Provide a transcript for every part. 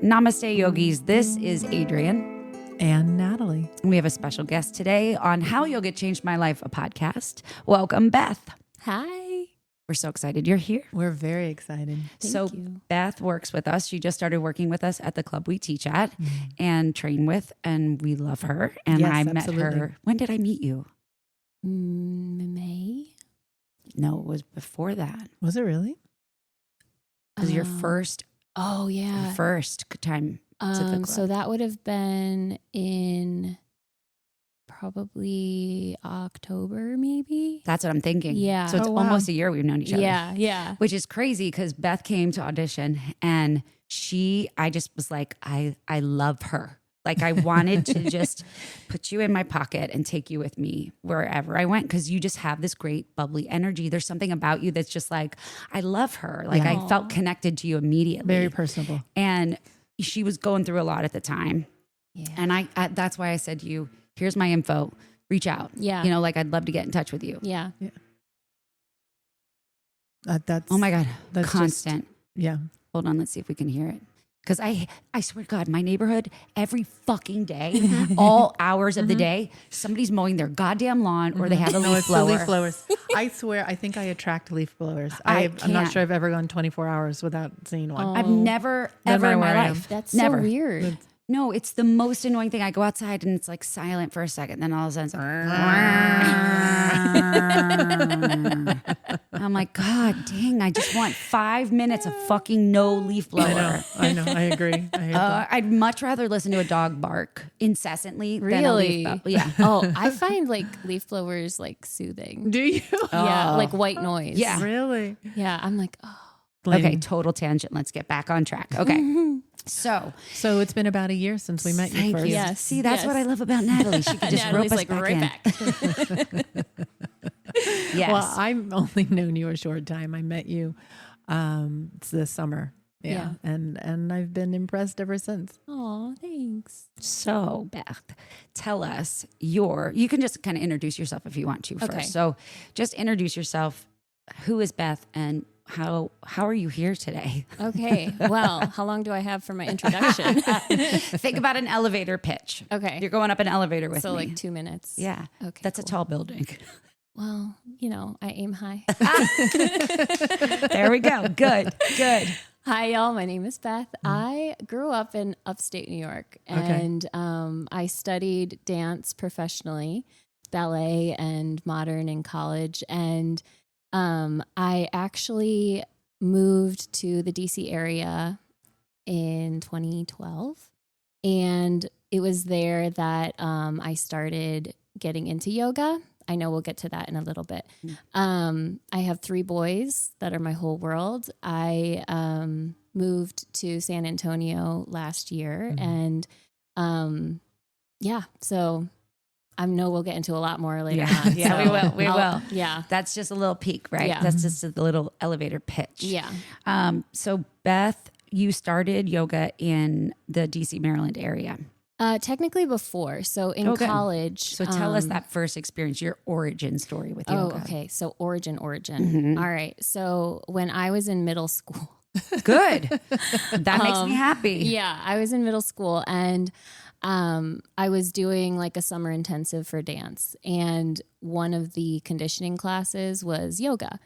Namaste, yogis. This is Adrienne. And Natalie. We have a special guest today on How Yoga Changed My Life, a podcast. Welcome, Beth. Hi. We're so excited you're here. We're very excited. Thank you. Beth works with us. She just started working with us at the club we teach at and train with, and we love her. And Yes, I met absolutely. her. When did I meet you? May? No, it was before that. Was it really? It was your first Oh, yeah. time to the club. So that would have been in probably October, maybe? That's what I'm thinking. Yeah. So it's Oh, wow. almost a year we've known each other. Yeah. Which is crazy because Beth came to audition and I just was like, I love her. Like I wanted to just put you in my pocket and take you with me wherever I went because you just have this great bubbly energy. There's something about you that's just like, I love her. Like I felt connected to you immediately. Very personable. And she was going through a lot at the time. Yeah. And I that's why I said to you, here's my info, reach out. Yeah. You know, like I'd love to get in touch with you. Yeah. That's Oh my God, That's constant. yeah. Hold on, let's see if we can hear it. Because I swear to God, my neighborhood, every fucking day, all hours of the day, somebody's mowing their goddamn lawn or they have a No, leaf it's blower. the leaf blowers. I swear, I think I attract leaf blowers. I I'm not can't. sure I've ever gone 24 hours without seeing one. I've never, ever know in where my I am. life. That's never. so weird. No, it's the most annoying thing. I go outside and it's like silent for a second. Then all of a sudden it's like, I'm like, God dang, I just want 5 minutes of fucking no leaf blower. I know. I agree. I hate that. I'd much rather listen to a dog bark incessantly than a leaf Really? blower. Yeah. Oh, I find like leaf blowers like soothing. Do you? Yeah, like white noise. Yeah. Really? Yeah, I'm like, oh. Okay, total tangent. Let's get back on track. Okay. So So it's been about a year since we met you thank first. you. Yes, See, that's yes. what I love about Natalie. She can just Natalie's rope us like back right in. back. Yes. Well, I've only known you a short time. I met you this summer. Yeah. And I've been impressed ever since. Oh, thanks. So, Beth, tell us you can just kind of introduce yourself if you want to first. Okay. So just introduce yourself. Who is Beth and how are you here today? Okay. Well, how long do I have for my introduction? Think about an elevator pitch. Okay. You're going up an elevator with So me. like 2 minutes. Yeah. Okay. That's a cool. tall building. Well, I aim high. There we go. Good. Hi, y'all. My name is Beth. I grew up in upstate New York, and I studied dance professionally, ballet and modern in college. And I actually moved to the DC area in 2012. And it was there that I started getting into yoga. I know we'll get to that in a little bit. I have 3 boys that are my whole world. I moved to San Antonio last year. And so I know we'll get into a lot more later on. Yeah, So we will. Yeah. That's just a little peek, right? Yeah. That's just a little elevator pitch. Yeah. So Beth, you started yoga in the DC, Maryland area. Technically before. So in good. college. So tell us that first experience, your origin story with yoga. Oh, okay. So origin. Mm-hmm. All right. So when I was in middle school. Good. That makes me happy. Yeah, I was in middle school and I was doing like a summer intensive for dance. And one of the conditioning classes was yoga.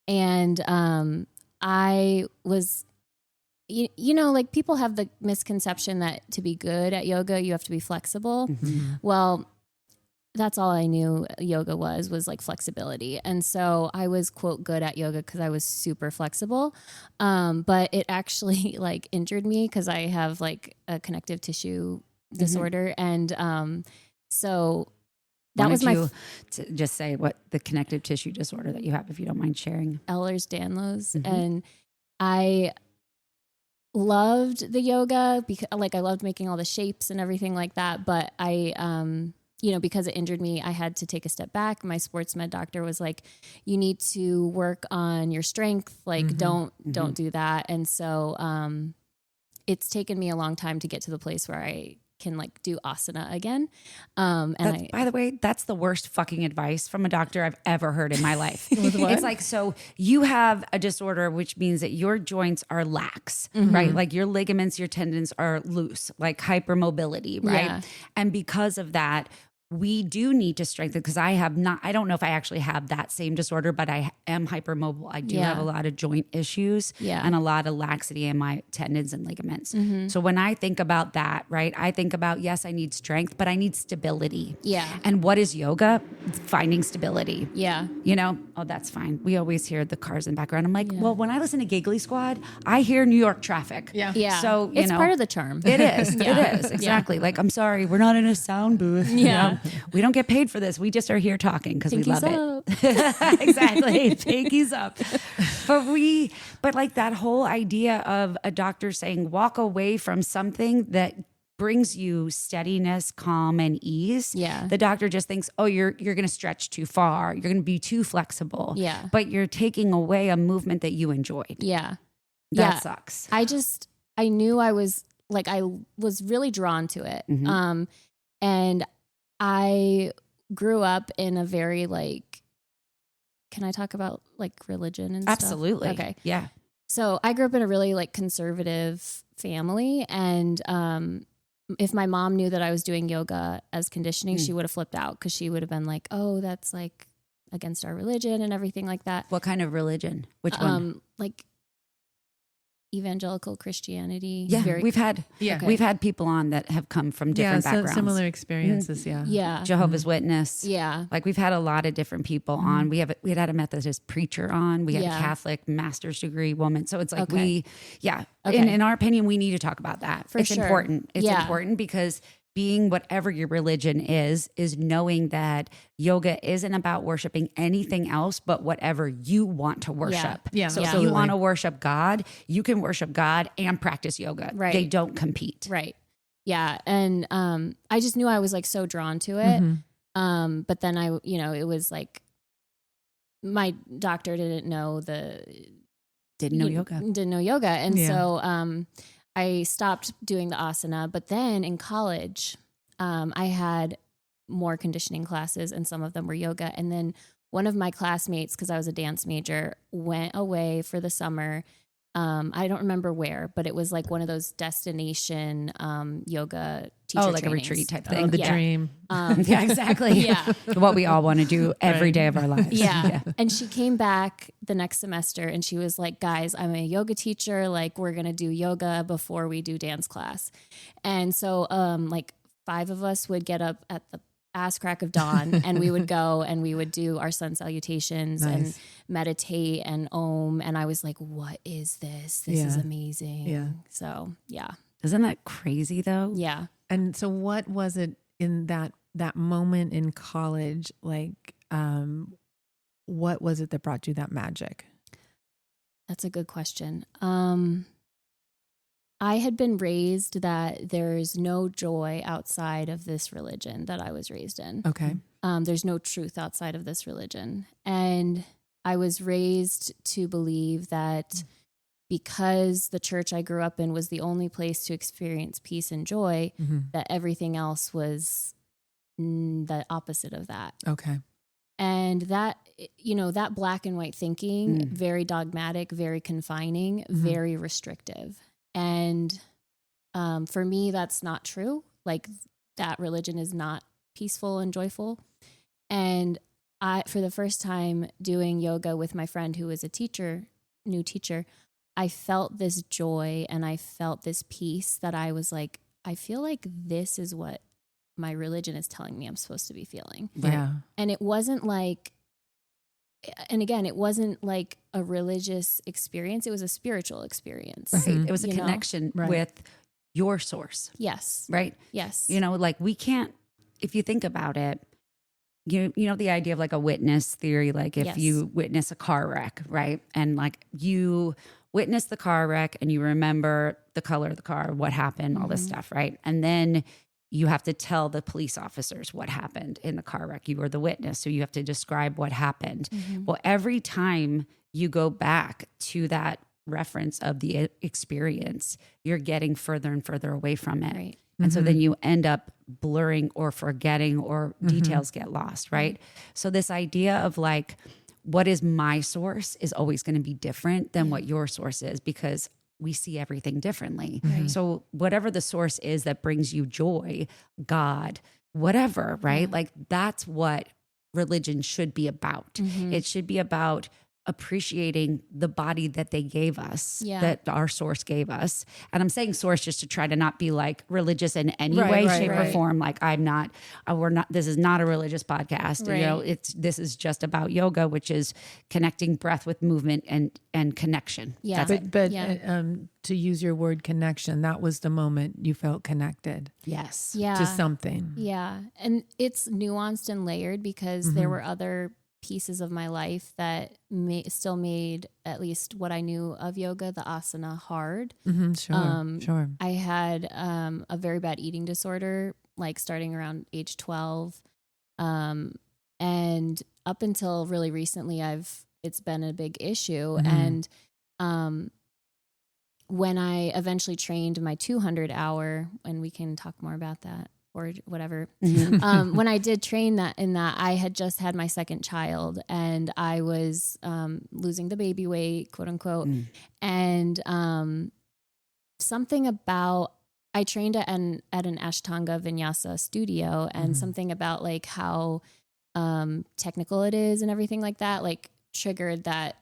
And I was, like people have the misconception that to be good at yoga, you have to be flexible. Mm-hmm. Well, that's all I knew yoga was like flexibility. And so I was quote good at yoga because I was super flexible. But it actually like injured me because I have like a connective tissue disorder. And so that was my just say what the connective tissue disorder that you have, if you don't mind sharing. Ehlers-Danlos. Mm-hmm. And I loved the yoga because like I loved making all the shapes and everything like that. But I, because it injured me, I had to take a step back. My sports med doctor was like, you need to work on your strength. Like, don't do that. And so, it's taken me a long time to get to the place where I can like do asana again. By the way, that's the worst fucking advice from a doctor I've ever heard in my life. It's like, so you have a disorder, which means that your joints are lax, right? Like your ligaments, your tendons are loose, like hypermobility, right? Yeah. And because of that, we do need to strengthen, because I don't know if I actually have that same disorder, but I am hypermobile. I do have a lot of joint issues and a lot of laxity in my tendons and ligaments. So when I think about that, right, I think about, yes, I need strength, but I need stability. Yeah. And what is yoga? Finding stability. Yeah. You know, oh, that's fine. We always hear the cars in the background. I'm like, well, when I listen to Giggly Squad, I hear New York traffic. Yeah. Yeah. So, it's part of the charm. It is. It is. Exactly. Like, I'm sorry, we're not in a sound booth. Yeah. You know? We don't get paid for this. We just are here talking because we love Pinkies it. Exactly. Pinkies up. But like that whole idea of a doctor saying, walk away from something that brings you steadiness, calm, and ease. Yeah. The doctor just thinks, oh, you're going to stretch too far. You're going to be too flexible. Yeah. But you're taking away a movement that you enjoyed. Yeah. That sucks. I knew I was really drawn to it. And I grew up in a very like, can I talk about like religion and stuff? Absolutely. Okay. Yeah. So I grew up in a really like conservative family. And if my mom knew that I was doing yoga as conditioning, she would have flipped out, because she would have been like, oh, that's like against our religion and everything like that. What kind of religion? Which one? Like evangelical Christianity. Yeah, we've had people on that have come from different backgrounds. Similar experiences. Yeah. Jehovah's Witness. Yeah. Like we've had a lot of different people on. We had a Methodist preacher on. We had a Catholic master's degree woman. So it's like in our opinion, we need to talk about that. It's sure. important. It's important because being whatever your religion is knowing that yoga isn't about worshiping anything else but whatever you want to worship. Yeah. So if you want to worship God, you can worship God and practice yoga. Right. They don't compete. Right. Yeah. And I just knew I was like so drawn to it. But then it was like my doctor didn't know yoga. And so I stopped doing the asana, but then in college, I had more conditioning classes, and some of them were yoga. And then one of my classmates, because I was a dance major, went away for the summer. I don't remember where, but it was like one of those destination yoga teacher like trainings. a retreat type thing. Oh, the dream. Yeah, exactly. Yeah. What we all want to do every day of our lives. Yeah. And she came back the next semester and she was like, guys, I'm a yoga teacher. Like, we're going to do yoga before we do dance class. And so like 5 of us would get up at the ass crack of dawn and we would go and we would do our sun salutations and meditate and om. And I was like, what is this? This is amazing. Yeah. So yeah. Isn't that crazy though? Yeah. And so what was it in that moment in college? Like, what was it that brought you that magic? That's a good question. I had been raised that there's no joy outside of this religion that I was raised in. Okay. There's no truth outside of this religion. And I was raised to believe that because the church I grew up in was the only place to experience peace and joy, that everything else was the opposite of that. Okay. And that, that black and white thinking, very dogmatic, very confining, very restrictive. And for me, that's not true. Like, that religion is not peaceful and joyful. And for the first time doing yoga with my friend who was a new teacher, I felt this joy and I felt this peace that I was like, I feel like this is what my religion is telling me I'm supposed to be feeling. Yeah. And it wasn't like, and again, it wasn't like a religious experience. It was a spiritual experience. Right. It was a connection with your source. Yes. Right. Yes. Like we can't, if you think about it, you know, the idea of like a witness theory, like if you witness a car wreck, right? And like you witness the car wreck and you remember the color of the car, what happened, all this stuff, right? And then you have to tell the police officers what happened in the car wreck. You were the witness, so you have to describe what happened. Well, every time you go back to that reference of the experience, you're getting further and further away from it. Right. And so then you end up blurring or forgetting or details get lost, right? So this idea of like, what is my source is always going to be different than what your source is, because we see everything differently. So whatever the source is that brings you joy, God, whatever, right? Like that's what religion should be about. It should be about appreciating the body that they gave us, that our source gave us. And I'm saying source just to try to not be like religious in any way, shape, or form. Like we're not, this is not a religious podcast. You know, this is just about yoga, which is connecting breath with movement and connection. Yeah. But to use your word connection, that was the moment you felt connected. Yes. To something. Yeah. And it's nuanced and layered because there were other pieces of my life that still made at least what I knew of yoga, the asana, hard. Sure. I had a very bad eating disorder, like starting around age 12. And up until really recently, it's been a big issue. And when I eventually trained my 200 hour, and we can talk more about that, or whatever. When I did train I had just had my second child, and I was losing the baby weight, quote unquote. And something about, I trained at an Ashtanga Vinyasa studio, and something about like how technical it is and everything like that, like triggered that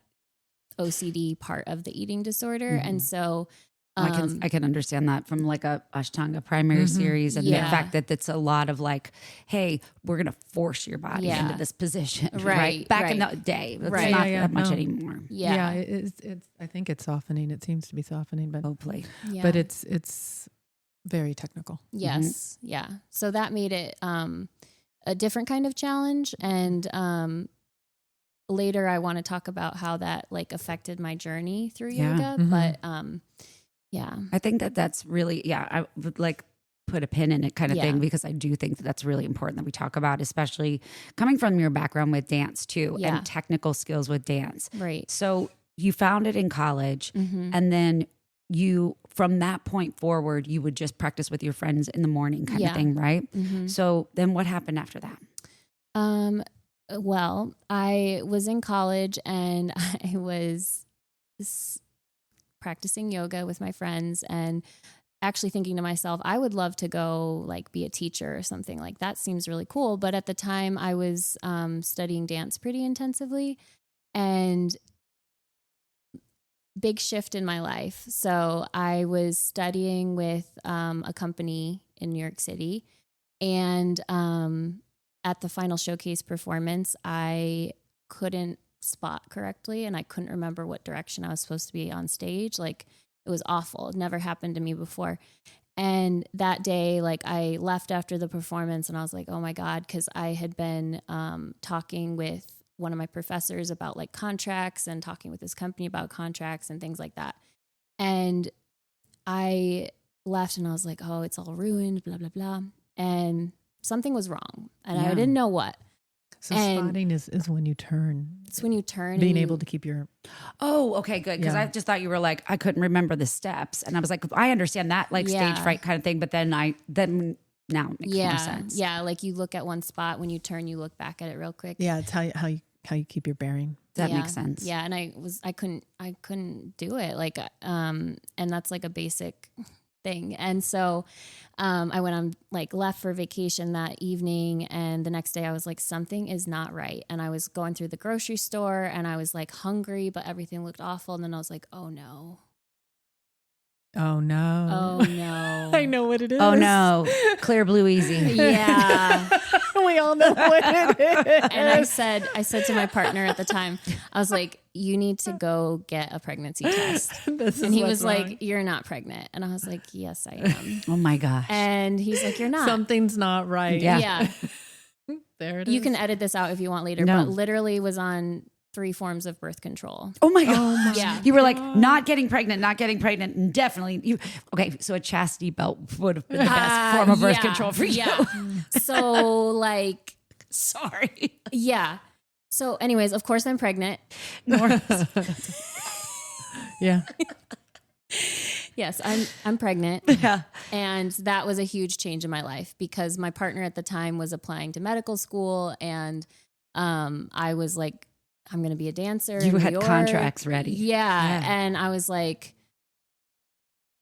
OCD part of the eating disorder. And so I can understand that from like a Ashtanga primary series, and the fact that it's a lot of like, hey, we're going to force your body into this position, right? Back in the day, it's not that much anymore. It's I think it's softening. It seems to be softening, but hopefully, but it's very technical. Yes, yeah. So that made it a different kind of challenge, and later I want to talk about how that like affected my journey through yoga, but yeah. I think that's really, I would like put a pin in it kind of thing, because I do think that's really important that we talk about, especially coming from your background with dance too, and technical skills with dance. Right. So you found it in college, and then you, from that point forward, you would just practice with your friends in the morning kind of thing, right? So then what happened after that? Well, I was in college, and I was practicing yoga with my friends, and actually thinking to myself, I would love to go like be a teacher or something like that. Seems really cool. But at the time I was studying dance pretty intensively, and big shift in my life. So I was studying with a company in New York City, and at the final showcase performance, I couldn't spot correctly, and I couldn't remember what direction I was supposed to be on stage. Like, it was awful. It never happened to me before. And that day, like, I left after the performance, and I was like, oh my God, because I had been talking with one of my professors about like contracts, and talking with this company about contracts and things like that. And I left, and I was like, oh, it's all ruined, blah, blah, blah. And something was wrong, and I didn't know what. So spotting is when you turn. It's when you turn. Being able to keep your... Oh, okay, good. Because I just thought you were like, I couldn't remember the steps. And I was like, I understand that, like stage fright kind of thing. But then now it makes more sense. Yeah, like you look at one spot. When you turn, you look back at it real quick. Yeah, it's how you keep your bearing. That makes sense. Yeah, and I couldn't do it. Like, and that's like a basic thing. And so I went on, like, left for vacation that evening, and the next day I was like, something is not right. And I was going through the grocery store, and I was like hungry, but everything looked awful. And then I was like, oh no. Oh no. Oh no. I know what it is. Oh no. Clear Blue Easy. Yeah. We all know what it is. And I said to my partner at the time, I was like, you need to go get a pregnancy test. And he was like, you're not pregnant. And I was like, yes, I am. Oh my gosh. And he's like, you're not. Something's not right. Yeah. There it is. You can edit this out if you want later, but literally was on 3 forms of birth control. Oh my God. Yeah. You were like, not getting pregnant, and definitely okay. So a chastity belt would have been the best form of birth control for you. Yeah. So like, sorry. Yeah. So anyways, of course I'm pregnant. Yeah. Yes, I'm pregnant. Yeah. And that was a huge change in my life because my partner at the time was applying to medical school, and I was like, I'm going to be a dancer. You in had New York. contracts ready. Yeah. And I was like,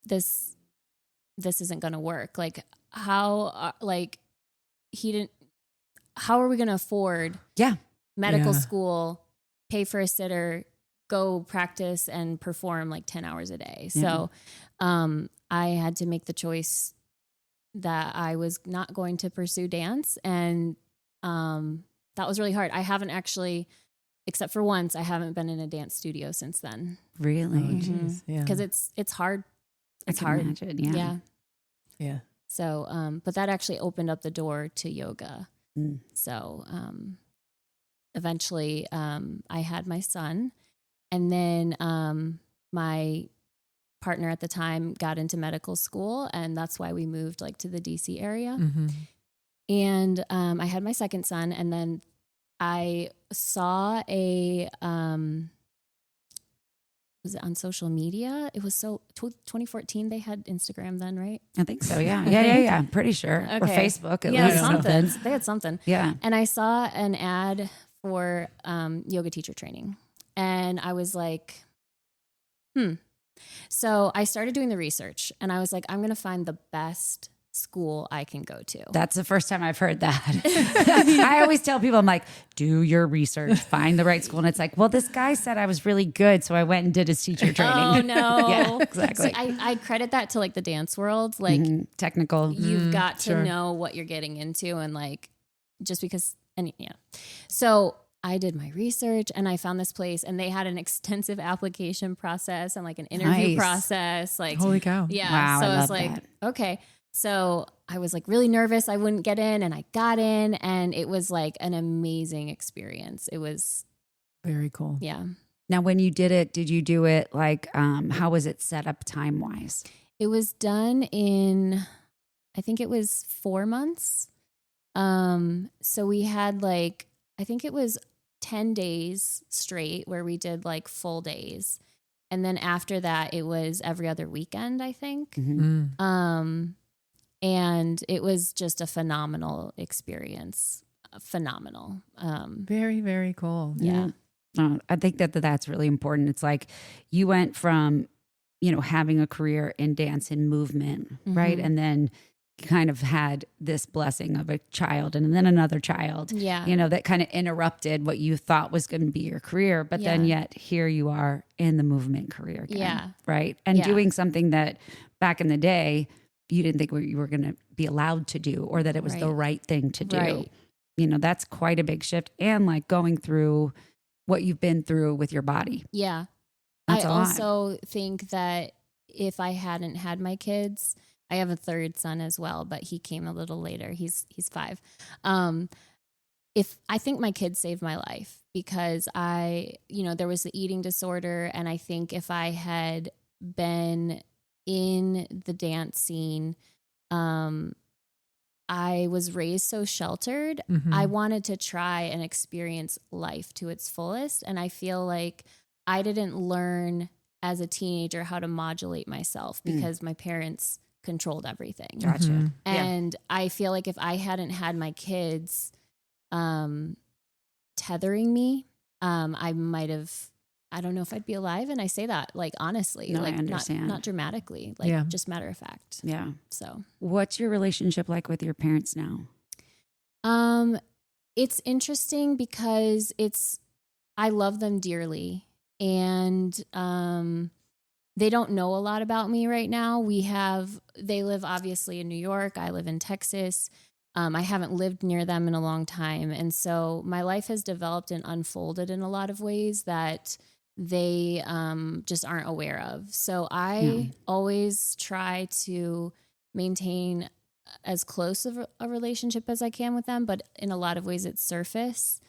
this isn't going to work. Like how are we going to afford medical school, pay for a sitter, go practice and perform like 10 hours a day. So I had to make the choice that I was not going to pursue dance. And that was really hard. I haven't actually, except for once, I haven't been in a dance studio since then. Really? Oh, geez. Yeah. Because it's hard. It's I can hard. imagine. Yeah. Yeah. So, but that actually opened up the door to yoga. Mm. So eventually I had my son, and then my partner at the time got into medical school, and that's why we moved like to the DC area. Mm-hmm. And I had my second son, and then I saw was it on social media? It was 2014. They had Instagram then, right? I think so. Yeah. Yeah. I'm pretty sure. Or Okay. Facebook at Yeah, least. something. They had something. Yeah. And I saw an ad for yoga teacher training, and I was like, So I started doing the research, and I was like, I'm going to find the best school I can go to. That's the first time I've heard that. I always tell people, I'm like, do your research, find the right school. And it's like, well, this guy said I was really good, so I went and did his teacher training. Oh, no. Yeah, exactly. So I credit that to like the dance world. Like technical. you've got to sure. know what you're getting into, and like, just because, So I did my research, and I found this place, and they had an extensive application process and like an interview Nice. process. Like, Holy cow. yeah. Wow, So I I was love like, that. okay. So I was like really nervous I wouldn't get in, and I got in, and it was like an amazing experience. It was, Very cool. yeah. Now, when you did you do it like, how was it set up time wise? It was done in, I think it was 4 months. So we had like, I think it was 10 days straight where we did like full days. And then after that, it was every other weekend, I think. Mm. And it was just a phenomenal experience. Phenomenal. Very, very cool. Yeah. I think that's really important. It's like you went from, having a career in dance and movement, right? And then kind of had this blessing of a child and then another child, Yeah. that kind of interrupted what you thought was going to be your career. But then Yeah. yet here you are in the movement career again, Yeah. right? And Yeah. doing something that back in the day, you didn't think you were going to be allowed to do, or that it was the right thing to do. Right. That's quite a big shift. And like going through what you've been through with your body. Yeah. That's I a lot. also think that if I hadn't had my kids, I have a third son as well, but he came a little later. He's 5. If I think my kids saved my life, because there was the eating disorder. And I think if I had been in the dance scene, I was raised so sheltered. Mhm. I wanted to try and experience life to its fullest. And I feel like I didn't learn as a teenager how to modulate myself because my parents controlled everything. Gotcha. Mhm. And I feel like if I hadn't had my kids tethering me, I might have, I don't know if I'd be alive. And I say that like honestly, No, I like understand. not dramatically, like Yeah. just matter of fact. Yeah. So What's your relationship like with your parents now? it's interesting because I love them dearly, and they don't know a lot about me right now. They live obviously in New York. I live in Texas. I haven't lived near them in a long time. And so my life has developed and unfolded in a lot of ways that they just aren't aware of. So I always try to maintain as close of a relationship as I can with them, but in a lot of ways it's surface.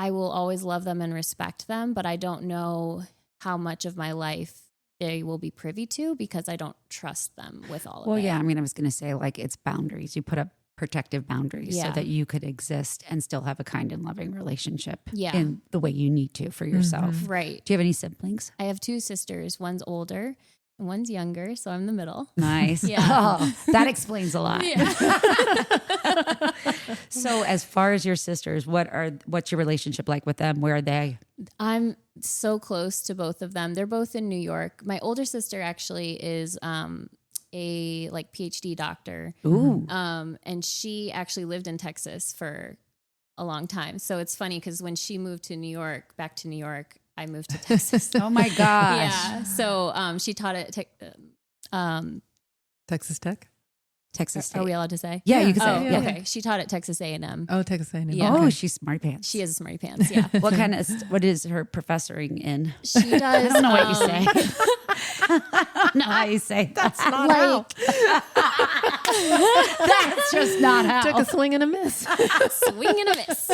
I will always love them and respect them, but I don't know how much of my life they will be privy to because I don't trust them with all of it. Well, yeah. I mean, I was going to say like it's boundaries. You put up protective boundaries so Yeah. that you could exist and still have a kind and loving relationship Yeah. in the way you need to for yourself. Right. Do you have any siblings? I have 2 sisters. One's older One's younger, so I'm the middle. Nice. Yeah. Oh, that explains a lot. Yeah. So as far as your sisters, what's your relationship like with them? Where are they? I'm so close to both of them. They're both in New York. My older sister actually is a like PhD doctor. Ooh. And she actually lived in Texas for a long time. So it's funny because when she moved to New York, back to New York, I moved to Texas. Oh my gosh. Yeah. So she taught at Texas Tech. Texas State. Are we allowed to say? Yeah, you can say Oh, it. Yeah. okay. She taught at Texas A&M. Oh, Texas A&M. Yeah. Oh, Okay. she's smart pants. She is a smarty pants. Yeah. What is her professoring in? She does. I don't know what you say. I don't know how you say that. That's not how. That's just not how. Took a swing and a miss. Swing and a miss.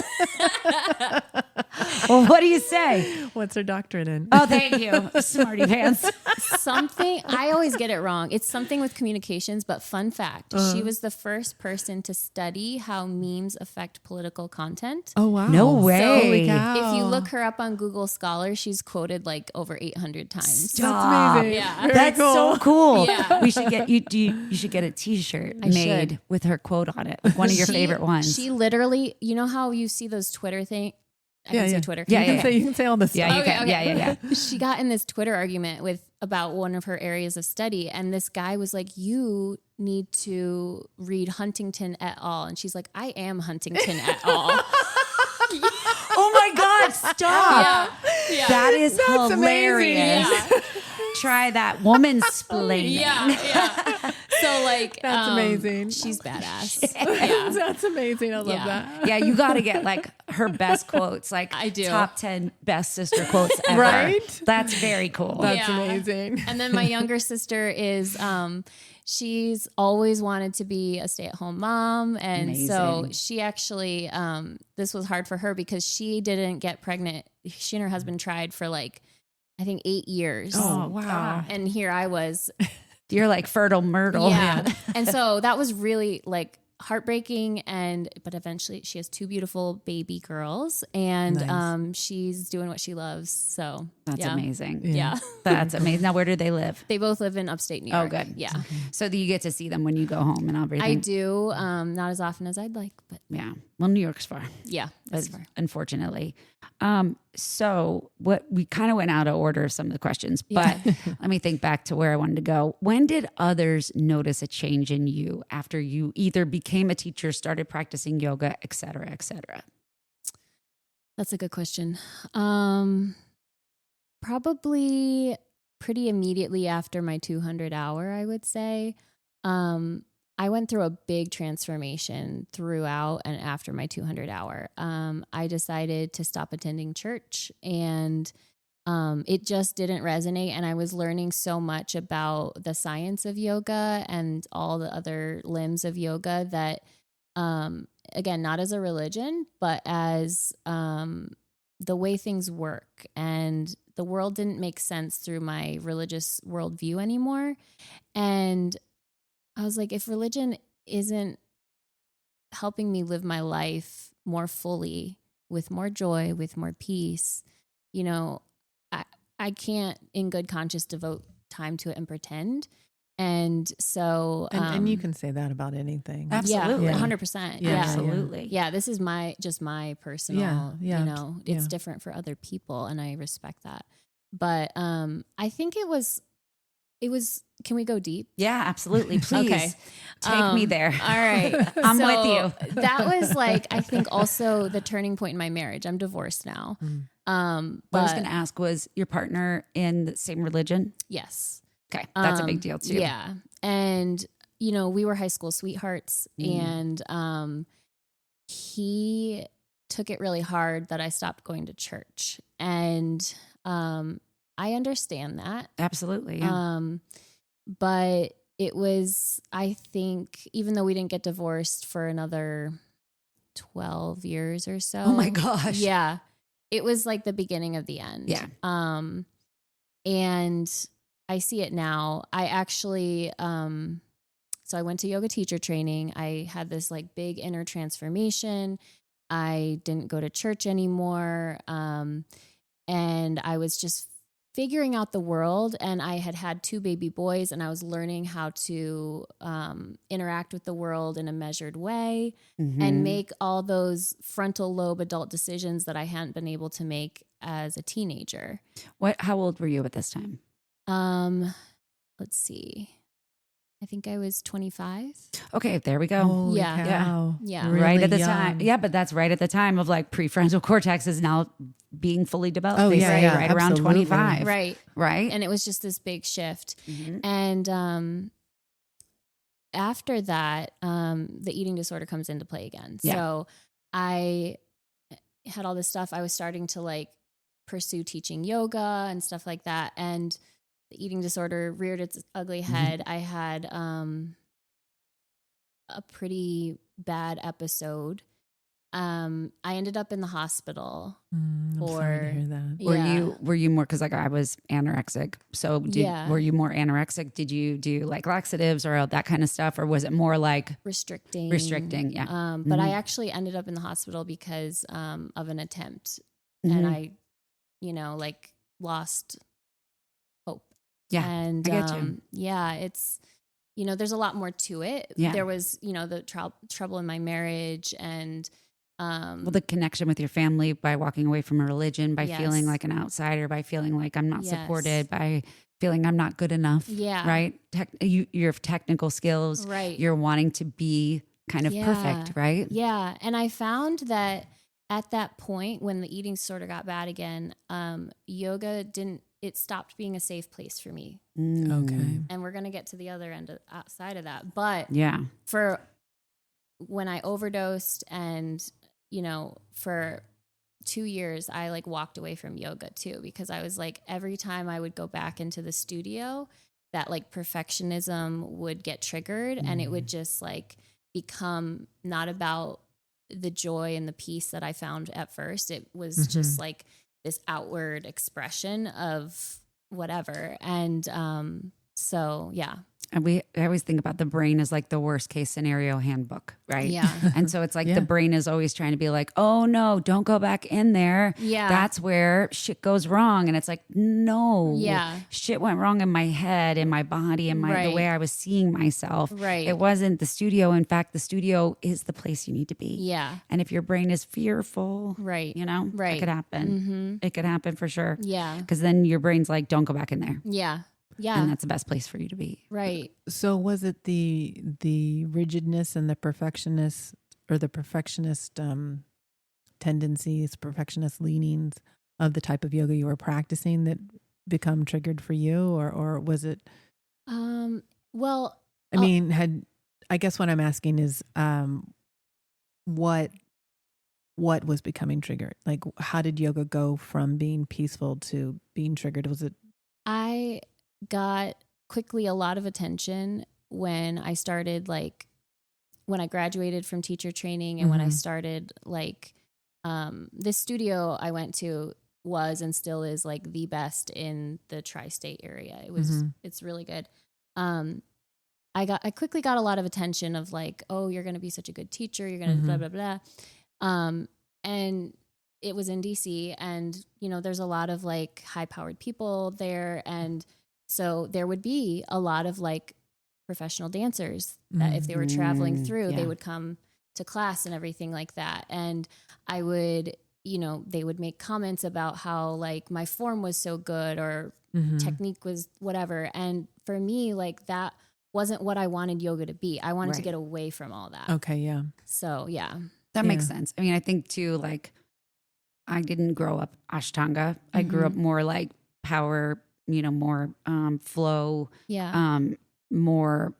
Well, what do you say? What's her doctorate in? Oh, thank you. Smarty pants. Something, I always get it wrong. It's something with communications, but fun fact, she was the first person to study how memes affect political content. Oh, wow. No way. Holy cow. If you look her up on Google Scholar, she's quoted like over 800 times. Stop. That's amazing. Yeah. Very That's cool. so cool. Yeah. We should get you should get a t-shirt I made should. with her quote on it. Like one of your favorite ones. She literally, you know how you see those Twitter things? I can say Twitter. Yeah, You can say all this stuff. yeah, you Okay, can. okay. Yeah. She got in this Twitter argument about one of her areas of study, and this guy was like, "You need to read Huntington et al." And she's like, "I am Huntington et al." Oh my God, stop. Yeah. That is That's hilarious. Yeah. Try that woman splaining. Yeah. So like, That's amazing. She's badass. Yeah. That's amazing. I love Yeah. that. Yeah, you got to get like her best quotes, like I do. top 10 best sister quotes ever. Right? That's very cool. That's Yeah. amazing. And then my younger sister is, she's always wanted to be a stay-at-home mom. And so Amazing. she actually, this was hard for her because she didn't get pregnant. She and her husband tried for like, I think 8 years. Oh, wow. And here I was. You're like fertile myrtle. Yeah. And so that was really like heartbreaking. But eventually she has 2 beautiful baby girls and Nice. she's doing what she loves. So That's yeah. amazing. Yeah. That's amazing. Now, where do they live? They both live in upstate New Oh, York. good. Yeah. So that you get to see them when you go home and everything. I do. Not as often as I'd like, but Yeah. Well, New York's far. yeah, it's far. Unfortunately. So what we kind of went out of order of some of the questions, but let me think back to where I wanted to go. When did others notice a change in you after you either became a teacher, started practicing yoga, et cetera, et cetera? That's a good question. Probably pretty immediately after my 200 hour, I would say. I went through a big transformation throughout and after my 200 hour. I decided to stop attending church and it just didn't resonate. And I was learning so much about the science of yoga and all the other limbs of yoga that, again, not as a religion, but as the way things work. And the world didn't make sense through my religious worldview anymore. And I was like, if religion isn't helping me live my life more fully, with more joy, with more peace, I can't in good conscience devote time to it and pretend. And so, And you can say that about anything. Absolutely. Yeah, 100%. Yeah, Yeah. Absolutely. Yeah, this is my personal, Yeah. it's different for other people and I respect that. But I think it was, can we go deep? Yeah, absolutely. Please Okay. take me there. All right. I'm So with you. That was like, I think also the turning point in my marriage. I'm divorced now. What I was But going to ask was your partner in the same religion? yes. Okay. That's a big deal too. Yeah. And, we were high school sweethearts and he took it really hard that I stopped going to church. And I understand that. Absolutely. Yeah. But it was, I think, even though we didn't get divorced for another 12 years or so. Oh my gosh. Yeah. It was like the beginning of the end. Yeah. And I see it now. I actually, so I went to yoga teacher training. I had this like big inner transformation. I didn't go to church anymore. And I was just figuring out the world, and I had 2 baby boys, and I was learning how to interact with the world in a measured way and make all those frontal lobe adult decisions that I hadn't been able to make as a teenager. How old were you at this time? Let's see. I think I was 25. Okay, there we go. Holy Yeah. cow. Yeah. Really right at the young. time. Yeah, but that's right at the time of like prefrontal cortex is now being fully developed. Oh, They yeah, say yeah, right around absolutely. 25. Right. Right. And it was just this big shift. Mhm. And after that, the eating disorder comes into play again. Yeah. So I had all this stuff. I was starting to like pursue teaching yoga and stuff like that. And the eating disorder reared its ugly head. I had a pretty bad episode. I ended up in the hospital. I'm sorry to hear that. Were you more, because like I was anorexic, so were you more anorexic? Did you do like laxatives or that kind of stuff, or was it more like restricting? Yeah. But I actually ended up in the hospital because of an attempt, Mhm. and I, like lost hope. Yeah, And I get you. yeah, it's there's a lot more to it. Yeah. There was the trouble in my marriage, and Well, the connection with your family by walking away from a religion, by Yes. feeling like an outsider, by feeling like I'm not Yes. supported, by feeling I'm not good enough. Yeah. Right. Your technical skills. Right. You're wanting to be kind of Yeah. perfect. Right. Yeah. And I found that at that point, when the eating sort of got bad again, yoga it stopped being a safe place for me. Okay. And we're going to get to the other outside of that. But Yeah. for when I overdosed and, for 2 years, I like walked away from yoga too, because I was like, every time I would go back into the studio, that like perfectionism would get triggered and it would just like become not about the joy and the peace that I found at first. It was just like this outward expression of whatever. And so, yeah. And I always think about the brain as like the worst case scenario handbook, right? Yeah. And so it's like Yeah. the brain is always trying to be like, oh no, don't go back in there. Yeah. That's where shit goes wrong. And it's like, no. Yeah. Shit went wrong in my head, in my body, in the Right. way I was seeing myself. Right. It wasn't the studio. In fact, the studio is the place you need to be. Yeah. And if your brain is fearful, Right. it Right. could happen. It could happen for sure. Yeah. Because then your brain's like, don't go back in there. Yeah. Yeah. And that's the best place for you to be. Right. So was it the rigidness and the perfectionist tendencies, perfectionist leanings of the type of yoga you were practicing that become triggered for you, or was it? Well, I mean, I guess what I'm asking is, what was becoming triggered? Like, how did yoga go from being peaceful to being triggered? Was it? I got quickly a lot of attention when I started, like, when I graduated from teacher training and when I started, like, this studio I went to was and still is like the best in the tri-state area. It's really good. I quickly got a lot of attention of like, oh, you're going to be such a good teacher. You're going to blah, blah, blah. And it was in DC, and, there's a lot of like high powered people there. And so there would be a lot of like professional dancers that if they were traveling through, they would come to class and everything like that. And I would, they would make comments about how like my form was so good or technique was whatever. And for me, like that wasn't what I wanted yoga to be. I wanted to get away from all that. Okay, yeah. So, yeah. That makes sense. I mean, I think too, like, I didn't grow up Ashtanga. I grew up more like power, more flow, more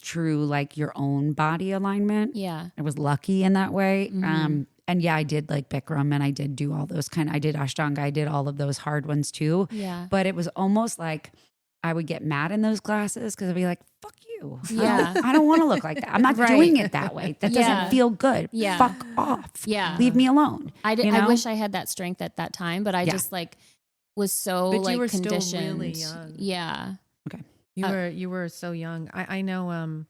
true, like your own body alignment. Yeah. I was lucky in that way. And yeah, I did like Bikram and I did do all those I did Ashtanga. I did all of those hard ones too. Yeah. But it was almost like I would get mad in those classes because I'd be like, fuck you. Yeah. I don't want to look like that. I'm not doing it that way. That doesn't feel good. Yeah. Fuck off. Yeah. Leave me alone. I wish I had that strength at that time, but I just like was so But like you were conditioned. still really young. Yeah. Okay. You were so young. I know.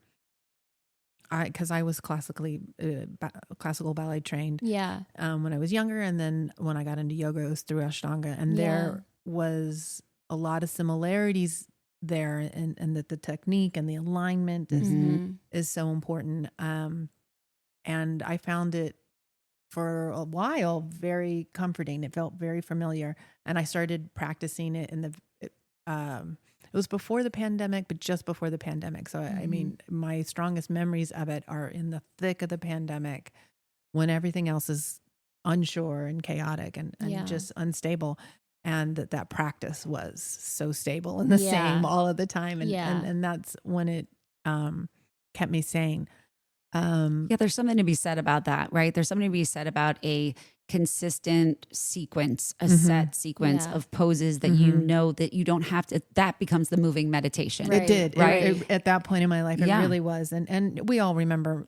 Because I was classical ballet trained. Yeah. When I was younger, and then when I got into yoga, it was through Ashtanga, and there was a lot of similarities there, and that the technique and the alignment is so important. And I found it for a while very comforting. It felt very familiar, and I started practicing it it was before the pandemic, but just before the pandemic. So I mean, my strongest memories of it are in the thick of the pandemic, when everything else is unsure and chaotic and just unstable. And that practice was so stable and the same all of the time. And that's when it kept me sane. There's something to be said about that, right? There's something to be said about a consistent sequence, a set sequence of poses that you know that you don't have to, that becomes the moving meditation. Right. It did. Right. At that point in my life, it really was. And we all remember,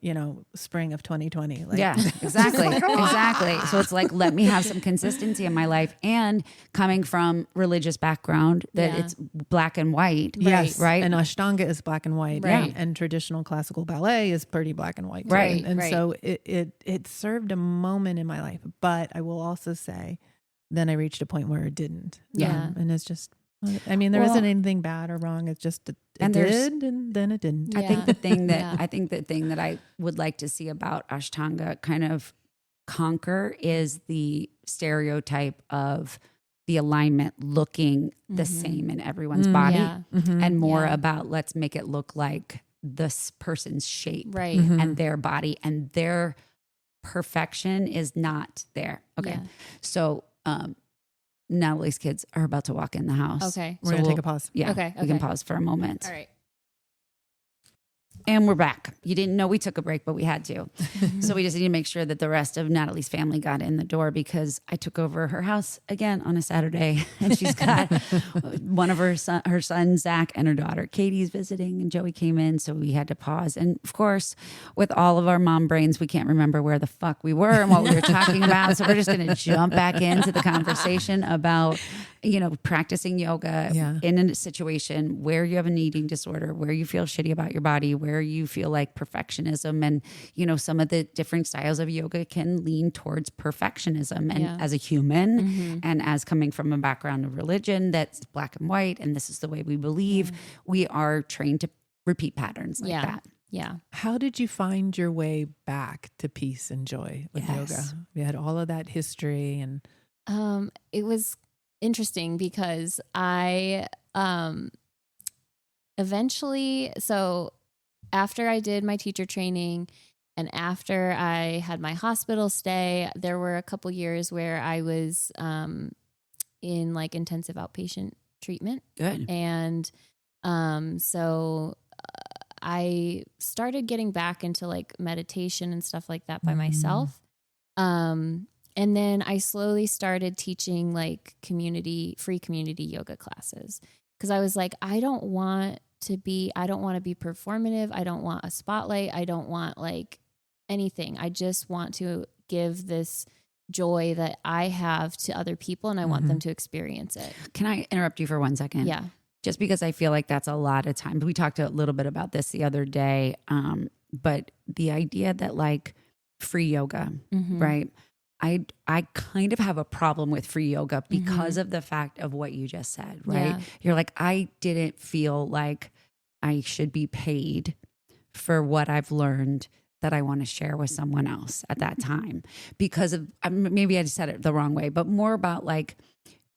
spring of 2020. Like, Exactly. Exactly. So it's like, let me have some consistency in my life, and coming from religious background that it's black and white. Yes. Right. And Ashtanga is black and white. Right. And traditional classical ballet is pretty black and white. Too. Right. And so it served a moment in my life. But I will also say, then I reached a point where it didn't. And it's just, I mean, there isn't anything bad or wrong. It's just it did, and then it didn't. I think the thing that I would like to see about Ashtanga kind of conquer is the stereotype of the alignment looking the same in everyone's body, and more about let's make it look like this person's shape and their body, and their perfection is not there. Okay. So Natalie's kids are about to walk in the house. Okay. We're going to take a pause. Yeah. Okay. We can pause for a moment. All right. And we're back. You didn't know we took a break, but we had to. So we just need to make sure that the rest of Natalie's family got in the door, because I took over her house again on a Saturday, and she's got one of her son, Zach, and her daughter, Katie's visiting, and Joey came in. So we had to pause. And of course, with all of our mom brains, we can't remember where the fuck we were and what we were talking about. So we're just going to jump back into the conversation about, practicing yoga in a situation where you have an eating disorder, where you feel shitty about your body, where you feel like perfectionism, and some of the different styles of yoga can lean towards perfectionism. And as a human, and as coming from a background of religion that's black and white, and this is the way we believe, we are trained to repeat patterns like that. Yeah. How did you find your way back to peace and joy with yoga? You had all of that history, and it was interesting because I eventually, so after I did my teacher training and after I had my hospital stay, there were a couple years where I was in like intensive outpatient treatment. Good. And so I started getting back into like meditation and stuff like that by myself. And then I slowly started teaching like free community yoga classes, because I was like, I don't want to be performative. I don't want a spotlight. I don't want like anything. I just want to give this joy that I have to other people, and I want them to experience it. Can I interrupt you for 1 second? Yeah. Just because I feel like that's a lot of times. We talked a little bit about this the other day, but the idea that like free yoga, right? I kind of have a problem with free yoga because of the fact of what you just said, right? Yeah. You're like, I didn't feel like I should be paid for what I've learned that I want to share with someone else at that time, because of, maybe I just said it the wrong way, but more about like,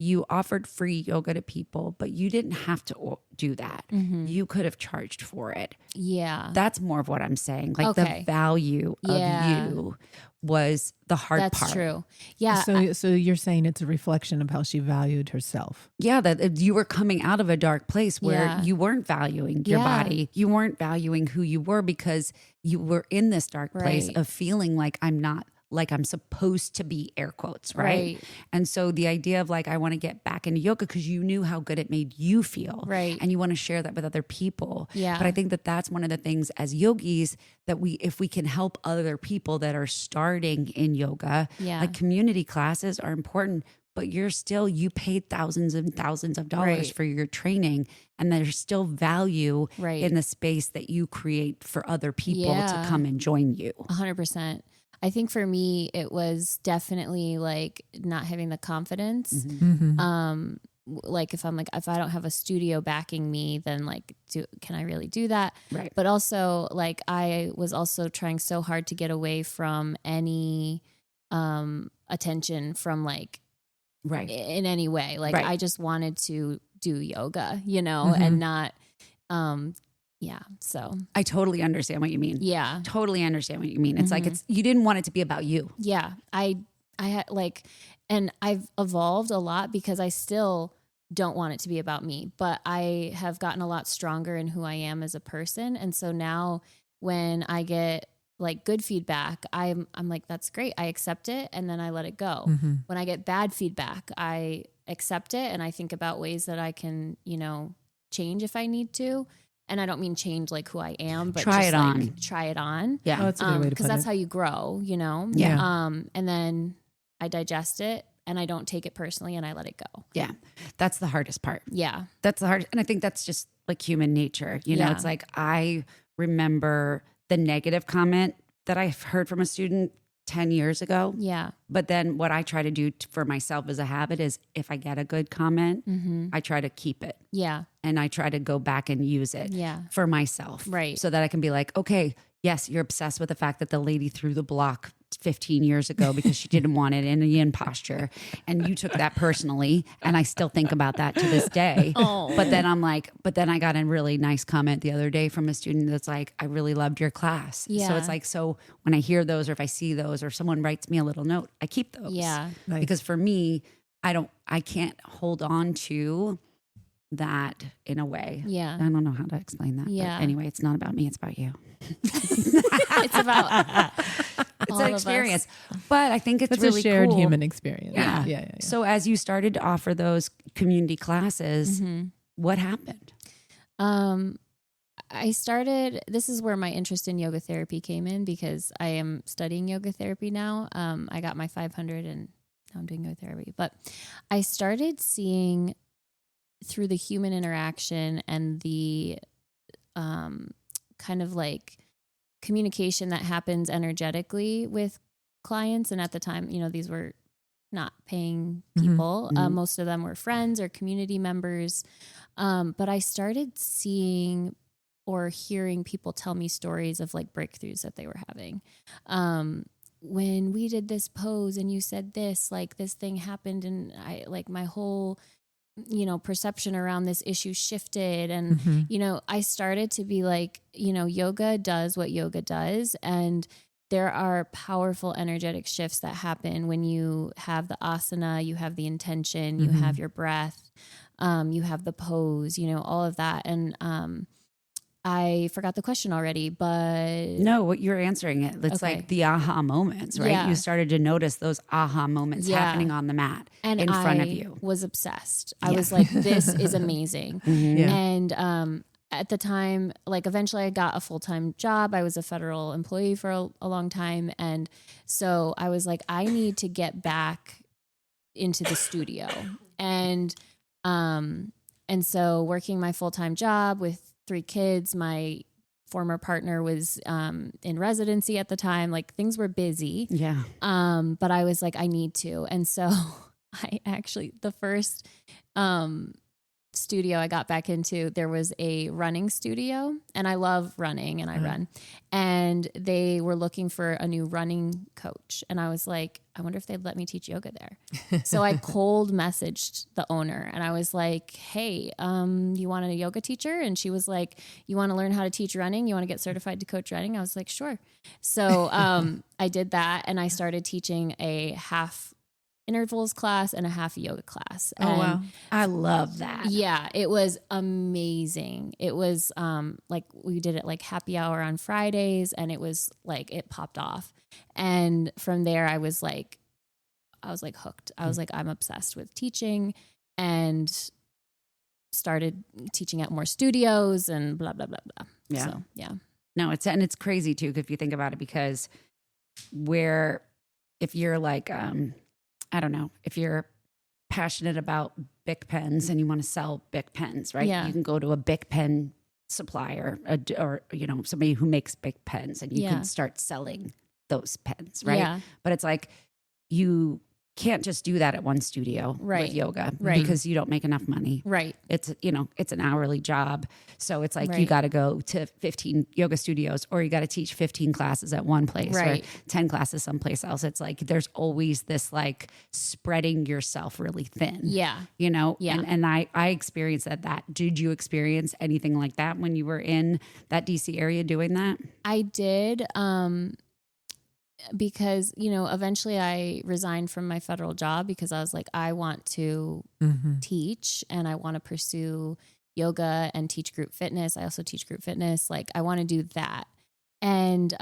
you offered free yoga to people, but you didn't have to do that. You could have charged for it. Yeah. That's more of what I'm saying. Like the value of you was the hard part. That's true. Yeah. So you're saying it's a reflection of how she valued herself. Yeah. That you were coming out of a dark place where you weren't valuing your body. You weren't valuing who you were, because you were in this dark place of feeling like I'm not like I'm supposed to be, air quotes, right? And so the idea of like, I want to get back into yoga because you knew how good it made you feel. Right. And you want to share that with other people. Yeah. But I think that that's one of the things as yogis that if we can help other people that are starting in yoga, like community classes are important, but you paid thousands and thousands of dollars for your training, and there's still value in the space that you create for other people to come and join you. 100%. I think for me, it was definitely like not having the confidence. like if I don't have a studio backing me, then like, can I really do that? Right. But also like, I was also trying so hard to get away from any, attention from like, Right. in any way. Like Right. I just wanted to do yoga, you know, and not, yeah. So I totally understand what you mean. yeah, Totally understand what you mean. It's like, you didn't want it to be about you. yeah. I had like, and I've evolved a lot because I still don't want it to be about me, but I have gotten a lot stronger in who I am as a person. And so now when I get like good feedback, I'm like, that's great. I accept it. And then I let it go. When I get bad feedback, I accept it. And I think about ways that I can, you know, change if I need to. And I don't mean change like who I am, but Try just it like on. try it on. Yeah. Oh, that's a good way to Because put that's it. how you grow, you know? Yeah. And then I digest it and I don't take it personally and I let it go. Yeah. That's the hardest part. Yeah. That's the hardest. And I think that's just like human nature. You know, Yeah. it's like, I remember the negative comment that I heard from a student 10 years ago. Yeah. But then what I try to do for myself as a habit is if I get a good comment, I try to keep it. Yeah. And I try to go back and use it Yeah. for myself. Right. So that I can be like, okay, yes, you're obsessed with the fact that the lady threw the block 15 years ago because she didn't want it in the in posture. And you took that personally. And I still think about that to this day. Oh. But then I'm like, but then I got a really nice comment the other day from a student that's like, I really loved your class. Yeah. So it's like, so when I hear those, or if I see those, or someone writes me a little note, I keep those. Yeah. Nice. Because for me, I can't hold on to that in a way. Yeah. I don't know how to explain that. Yeah. But anyway, it's not about me. It's about you. It's about It's all an of us. experience. But I think it's It's really a shared cool. human experience. Yeah. Yeah. So as you started to offer those community classes, what happened? I started, this is where my interest in yoga therapy came in because I am studying yoga therapy now. I got my 500 and now I'm doing yoga therapy. But I started seeing through the human interaction and the kind of like communication that happens energetically with clients. And at the time, you know, these were not paying people. Most of them were friends or community members. But I started seeing or hearing people tell me stories of like breakthroughs that they were having. When we did this pose and you said this, like this thing happened and I like my whole, you know, perception around this issue shifted. And, you know, I started to be like, you know, yoga does what yoga does. And there are powerful energetic shifts that happen when you have the asana, you have the intention, you have your breath, you have the pose, you know, all of that. And, I forgot the question already, but No, what you're answering it. It's Okay. like the aha moments, right? Yeah. You started to notice those aha moments Yeah. happening on the mat and in front of I you. was obsessed. I Yeah. was like, this is amazing. Yeah. And at the time, like eventually I got a full-time job. I was a federal employee for a long time. And so I was like, I need to get back into the studio. And so working my full-time job with 3 kids, my former partner was in residency at the time. Like things were busy. Yeah. But I was like, I need to. And so I actually, the first studio I got back into, there was a running studio and I love running and I run. And they were looking for a new running coach. And I was like, I wonder if they'd let me teach yoga there. So I cold messaged the owner and I was like, hey, you want a yoga teacher? And she was like, you want to learn how to teach running? You want to get certified to coach running? I was like, sure. So I did that and I started teaching a half intervals class and a half yoga class. Oh, And wow. I love that. yeah, it was amazing. It was like we did it like happy hour on Fridays and it was like it popped off. And from there I was like hooked. I was like, I'm obsessed with teaching and started teaching at more studios and blah, blah, blah, blah. Yeah. So, yeah. No, it's crazy too if you think about it, because if you're like I don't know, if you're passionate about Bic pens and you want to sell Bic pens, right? Yeah. You can go to a Bic pen supplier or you know, somebody who makes Bic pens and you Yeah. can start selling those pens, right? Yeah. But it's like you can't just do that at one studio with yoga because you don't make enough money. Right. It's, it's an hourly job. So it's like, you Right. got to go to 15 yoga studios, or you got to teach 15 classes at one place Right. or 10 classes someplace else. It's like, there's always this like spreading yourself really thin. Yeah. Yeah. And I experienced that. Did you experience anything like that when you were in that DC area doing that? I did. Because, eventually I resigned from my federal job because I was like, I want to teach and I want to pursue yoga and teach group fitness. I also teach group fitness. Like, I want to do that. And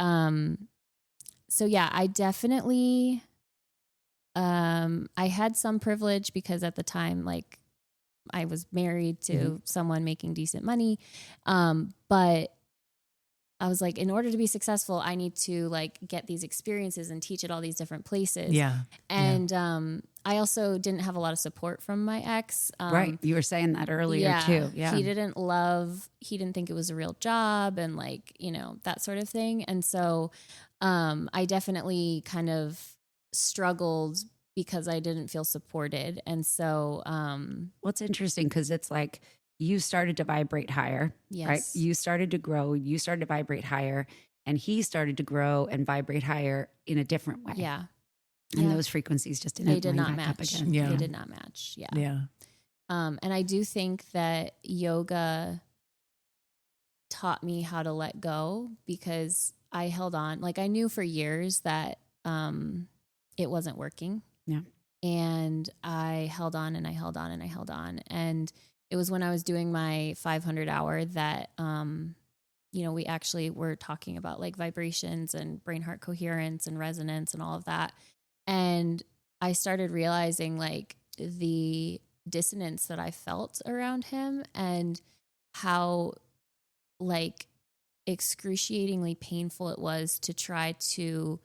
so, yeah, I definitely, I had some privilege because at the time, like, I was married to someone making decent money. But I was like, in order to be successful, I need to like get these experiences and teach at all these different places. Yeah. And I also didn't have a lot of support from my ex. Right. You were saying that earlier too. Yeah. He didn't think it was a real job and like, that sort of thing. And so I definitely kind of struggled because I didn't feel supported. And so what's interesting, because it's like, you started to vibrate higher, right? You started to grow, you started to vibrate higher, and he started to grow and vibrate higher in a different way. Yeah. And those frequencies just didn't did not line back up match. again. Yeah. They did not match. Yeah. Yeah. And I do think that yoga taught me how to let go because I held on. Like, I knew for years that it wasn't working. Yeah. And I held on and I held on and I held on. And it was when I was doing my 500 hour that, we actually were talking about like vibrations and brain heart coherence and resonance and all of that. And I started realizing like the dissonance that I felt around him and how like excruciatingly painful it was to try to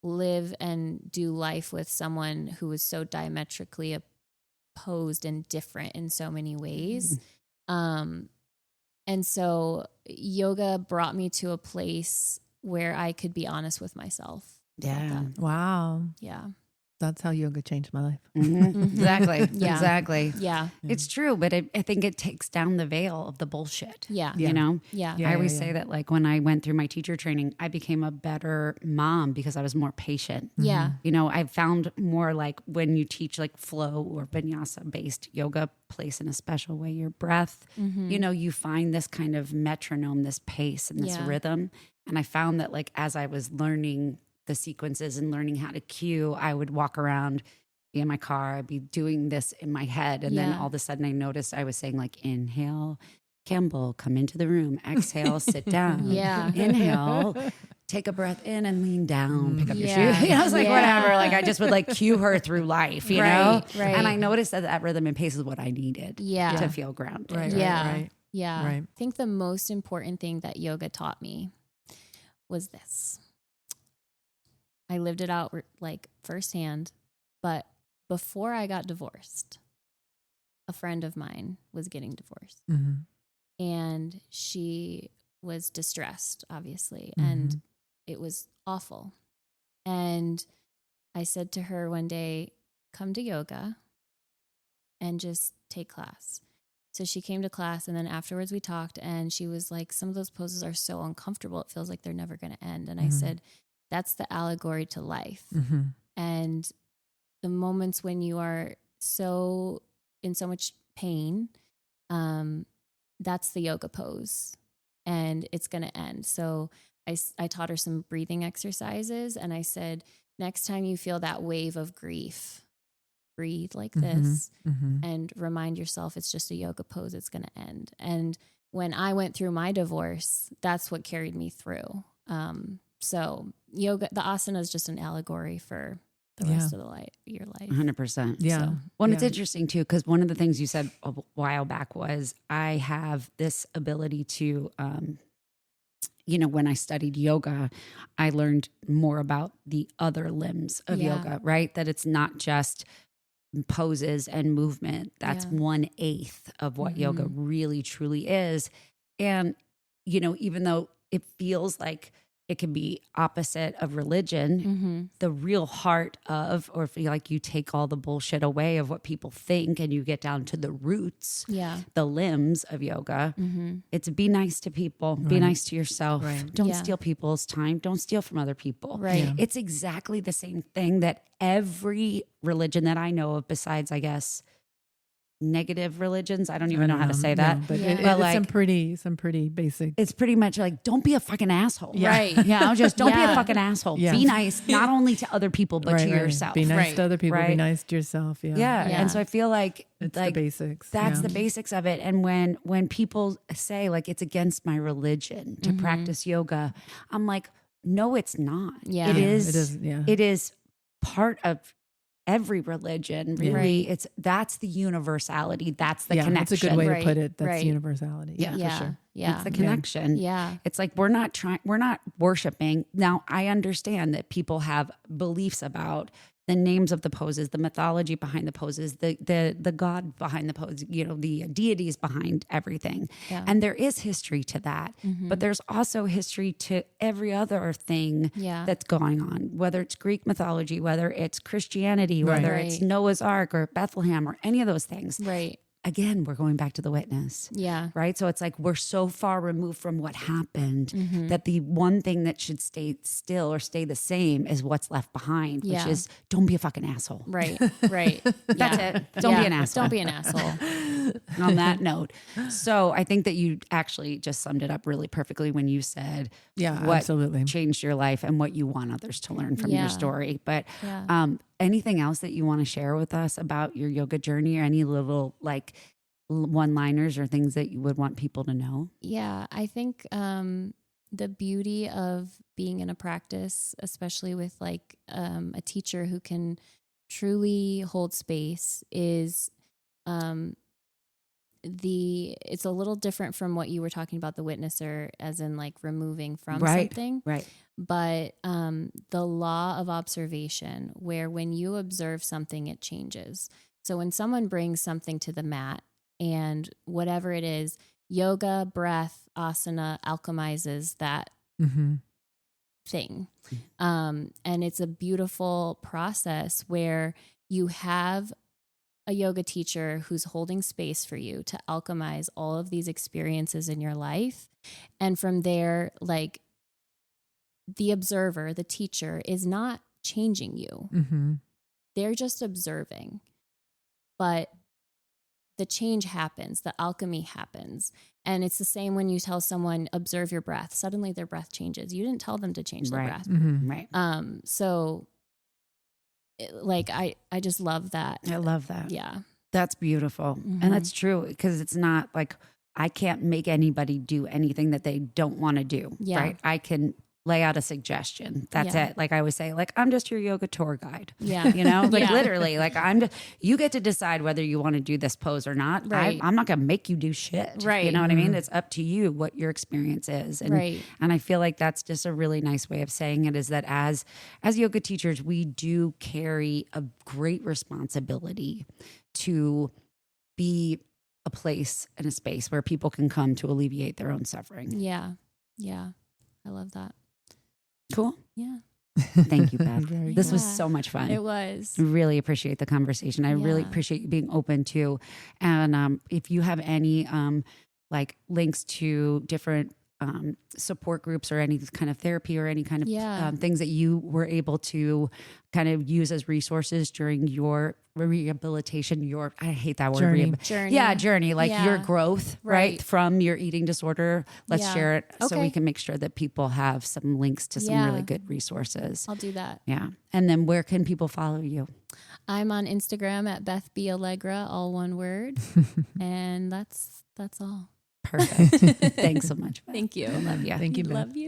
live and do life with someone who was so diametrically opposed and different in so many ways. And so yoga brought me to a place where I could be honest with myself. Yeah. Wow. Yeah. That's how yoga changed my life. Exactly. Yeah. Exactly. Yeah. It's true, but I think it takes down the veil of the bullshit. Yeah. You know? Yeah. Yeah. I always say that like when I went through my teacher training, I became a better mom because I was more patient. Yeah. I found more like when you teach like flow or vinyasa based yoga, place in a special way your breath, you find this kind of metronome, this pace and this rhythm. And I found that like as I was learning the sequences and learning how to cue, I would walk around, be in my car, I'd be doing this in my head. And then all of a sudden I noticed I was saying like, inhale, Campbell, come into the room. Exhale, sit down. Yeah. Inhale, take a breath in and lean down, pick up your Yeah. shoe. I was like, Yeah. whatever. Like I just would like cue her through life, you Right, know? right. And I noticed that rhythm and pace is what I needed Yeah. to feel grounded. Right. Yeah. Right. Yeah. Right. I think the most important thing that yoga taught me was this. I lived it out like firsthand, but before I got divorced, a friend of mine was getting divorced and she was distressed, obviously, and it was awful. And I said to her one day, come to yoga and just take class. So she came to class and then afterwards we talked and she was like, some of those poses are so uncomfortable. It feels like they're never going to end. And I said, that's the allegory to life. And the moments when you are so in so much pain, that's the yoga pose and it's going to end. So I taught her some breathing exercises and I said, next time you feel that wave of grief, breathe like this and remind yourself it's just a yoga pose. It's going to end. And when I went through my divorce, that's what carried me through. So yoga, the asana is just an allegory for the rest of your life. 100%. Yeah. So, well, it's interesting too, because one of the things you said a while back was I have this ability to, when I studied yoga, I learned more about the other limbs of yoga, right? That it's not just poses and movement. That's 1/8 of what yoga really, truly is. And, even though it feels like it can be opposite of religion, the real heart of, or if you like, you take all the bullshit away of what people think and you get down to the roots, the limbs of yoga. It's be nice to people, be nice to yourself. Don't steal people's time. Don't steal from other people. It's exactly the same thing that every religion that I know of, besides, I guess, negative religions. I don't even know how to say that. No, but Yeah. it's like, some pretty basic. it's pretty much like, don't be a fucking asshole. Right. Yeah. Just don't be a fucking asshole. Yeah. Be nice, not only to other people, but to yourself. Be nice to other people. Be Right. nice to yourself. Yeah. Yeah. And so I feel like It's like the basics. that's the basics of it. And when people say like it's against my religion to practice yoga, I'm like, no, it's not. Yeah. It Yeah, is. it is, yeah. It is part of every religion. Really, that's the universality. That's the connection. That's a good way Right. to put it. That's Right. universality. Yeah. For sure. Yeah. It's the connection. Yeah. It's like we're not worshiping. Now, I understand that people have beliefs about the names of the poses, the mythology behind the poses, the God behind the pose, the deities behind everything. Yeah. And there is history to that. But there's also history to every other thing that's going on, whether it's Greek mythology, whether it's Christianity, whether it's Noah's Ark or Bethlehem or any of those things. Right. Again, we're going back to the witness. Yeah. Right. So it's like we're so far removed from what happened that the one thing that should stay still or stay the same is what's left behind, which is don't be a fucking asshole. Right. Right. That's it. Don't be an asshole. Don't be an asshole. On that note. So I think that you actually just summed it up really perfectly when you said what absolutely changed your life and what you want others to learn from your story. But anything else that you want to share with us about your yoga journey or any little like one-liners or things that you would want people to know? Yeah, I think the beauty of being in a practice, especially with like a teacher who can truly hold space, is it's a little different from what you were talking about, the witnesser, as in like removing from something. Right. But the law of observation, where when you observe something, it changes. So when someone brings something to the mat, and whatever it is, yoga, breath, asana alchemizes that thing. And it's a beautiful process where you have a yoga teacher who's holding space for you to alchemize all of these experiences in your life. And from there, like, the observer, the teacher, is not changing you. They're just observing. But the change happens, the alchemy happens. And it's the same when you tell someone, observe your breath. Suddenly their breath changes. You didn't tell them to change their breath. Right. So I just love that. I love that. Yeah. That's beautiful. And that's true, because it's not like I can't make anybody do anything that they don't want to do. Yeah. Right. I can lay out a suggestion. That's Yeah. it. Like I always say, like, I'm just your yoga tour guide. Yeah. Like Yeah. literally, like you get to decide whether you want to do this pose or not. Right. I'm not going to make you do shit. Right. You know what I mean? It's up to you what your experience is. And, Right. and I feel like that's just a really nice way of saying it, is that as yoga teachers, we do carry a great responsibility to be a place and a space where people can come to alleviate their own suffering. Yeah. Yeah. I love that. Cool. Yeah. Thank you, Beth. Very This was Yeah. so much fun. It was. I really appreciate the conversation. I really Yeah. appreciate you being open to. And if you have any like links to different support groups or any kind of therapy or any kind of things that you were able to kind of use as resources during your rehabilitation, I hate that word. Journey. Yeah, journey, like your Yeah. growth, right? Right. From your eating disorder. Let's Yeah. share it so we Okay. can make sure that people have some links to some Yeah. really good resources. I'll do that. Yeah. And then where can people follow you? I'm on Instagram at Beth B. Allegra, all one word. And that's all. Perfect. Thanks so much, Beth. Thank you. I love you. Thank you, Beth. Love you.